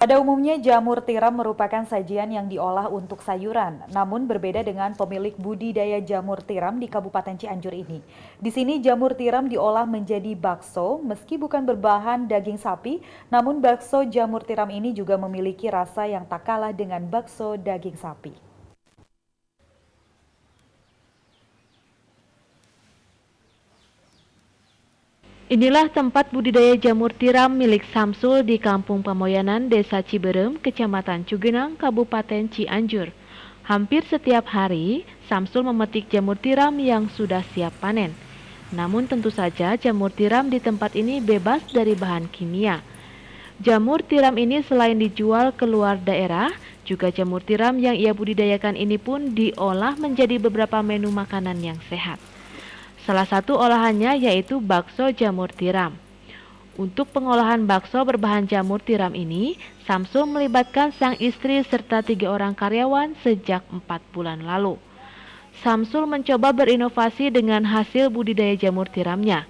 Pada umumnya jamur tiram merupakan sajian yang diolah untuk sayuran, namun berbeda dengan pemilik budidaya jamur tiram di Kabupaten Cianjur ini. Di sini jamur tiram diolah menjadi bakso, meski bukan berbahan daging sapi, namun bakso jamur tiram ini juga memiliki rasa yang tak kalah dengan bakso daging sapi. Inilah tempat budidaya jamur tiram milik Samsul di Kampung Pamoyanan, Desa Ciberem, Kecamatan Cugenang, Kabupaten Cianjur. Hampir setiap hari, Samsul memetik jamur tiram yang sudah siap panen. Namun tentu saja jamur tiram di tempat ini bebas dari bahan kimia. Jamur tiram ini selain dijual ke luar daerah, juga jamur tiram yang ia budidayakan ini pun diolah menjadi beberapa menu makanan yang sehat. Salah satu olahannya yaitu bakso jamur tiram. Untuk pengolahan bakso berbahan jamur tiram ini, Samsul melibatkan sang istri serta 3 orang karyawan sejak 4 bulan lalu. Samsul mencoba berinovasi dengan hasil budidaya jamur tiramnya.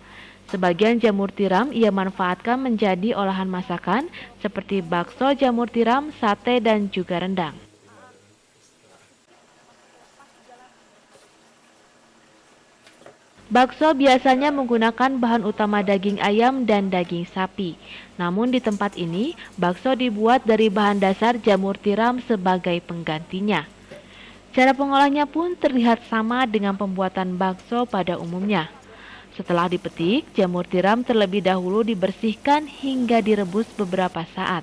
Sebagian jamur tiram ia manfaatkan menjadi olahan masakan seperti bakso jamur tiram, sate, dan juga rendang. Bakso biasanya menggunakan bahan utama daging ayam dan daging sapi. Namun di tempat ini, bakso dibuat dari bahan dasar jamur tiram sebagai penggantinya. Cara pengolahnya pun terlihat sama dengan pembuatan bakso pada umumnya. Setelah dipetik, jamur tiram terlebih dahulu dibersihkan hingga direbus beberapa saat.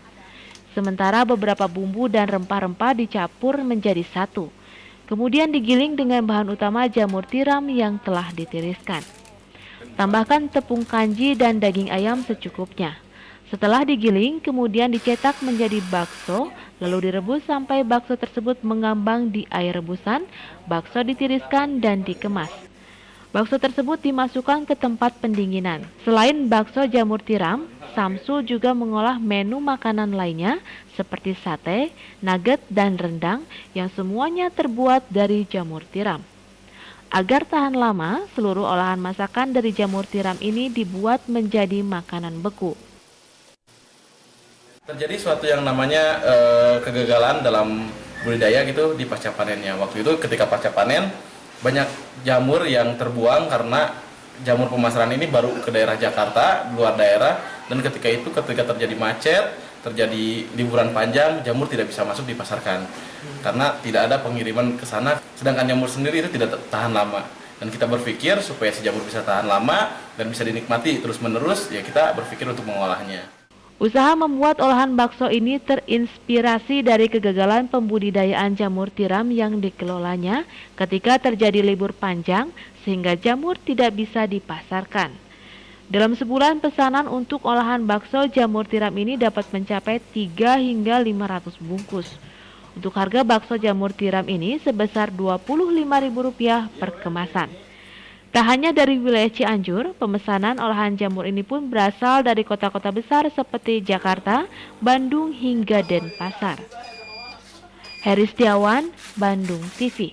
Sementara beberapa bumbu dan rempah-rempah dicampur menjadi satu. Kemudian digiling dengan bahan utama jamur tiram yang telah ditiriskan. Tambahkan tepung kanji dan daging ayam secukupnya. Setelah digiling, kemudian dicetak menjadi bakso, lalu direbus sampai bakso tersebut mengambang di air rebusan, bakso ditiriskan dan dikemas. Bakso tersebut dimasukkan ke tempat pendinginan. Selain bakso jamur tiram, Samsul juga mengolah menu makanan lainnya seperti sate, nugget, dan rendang yang semuanya terbuat dari jamur tiram. Agar tahan lama, seluruh olahan masakan dari jamur tiram ini dibuat menjadi makanan beku. Terjadi suatu yang namanya kegagalan dalam budidaya gitu di pasca panennya. Waktu itu ketika pasca panen, banyak jamur yang terbuang karena jamur pemasaran ini baru ke daerah Jakarta, luar daerah, dan ketika terjadi macet, terjadi liburan panjang, jamur tidak bisa masuk dipasarkan karena tidak ada pengiriman ke sana. Sedangkan jamur sendiri itu tidak tahan lama, dan kita berpikir supaya si jamur bisa tahan lama dan bisa dinikmati terus-menerus, ya kita berpikir untuk mengolahnya. Usaha membuat olahan bakso ini terinspirasi dari kegagalan pembudidayaan jamur tiram yang dikelolanya ketika terjadi libur panjang sehingga jamur tidak bisa dipasarkan. Dalam sebulan pesanan untuk olahan bakso jamur tiram ini dapat mencapai 3 hingga 500 bungkus. Untuk harga bakso jamur tiram ini sebesar Rp25.000 per kemasan. Tak hanya dari wilayah Cianjur, pemesanan olahan jamur ini pun berasal dari kota-kota besar seperti Jakarta, Bandung, hingga Denpasar. Heri Setiawan, Bandung TV.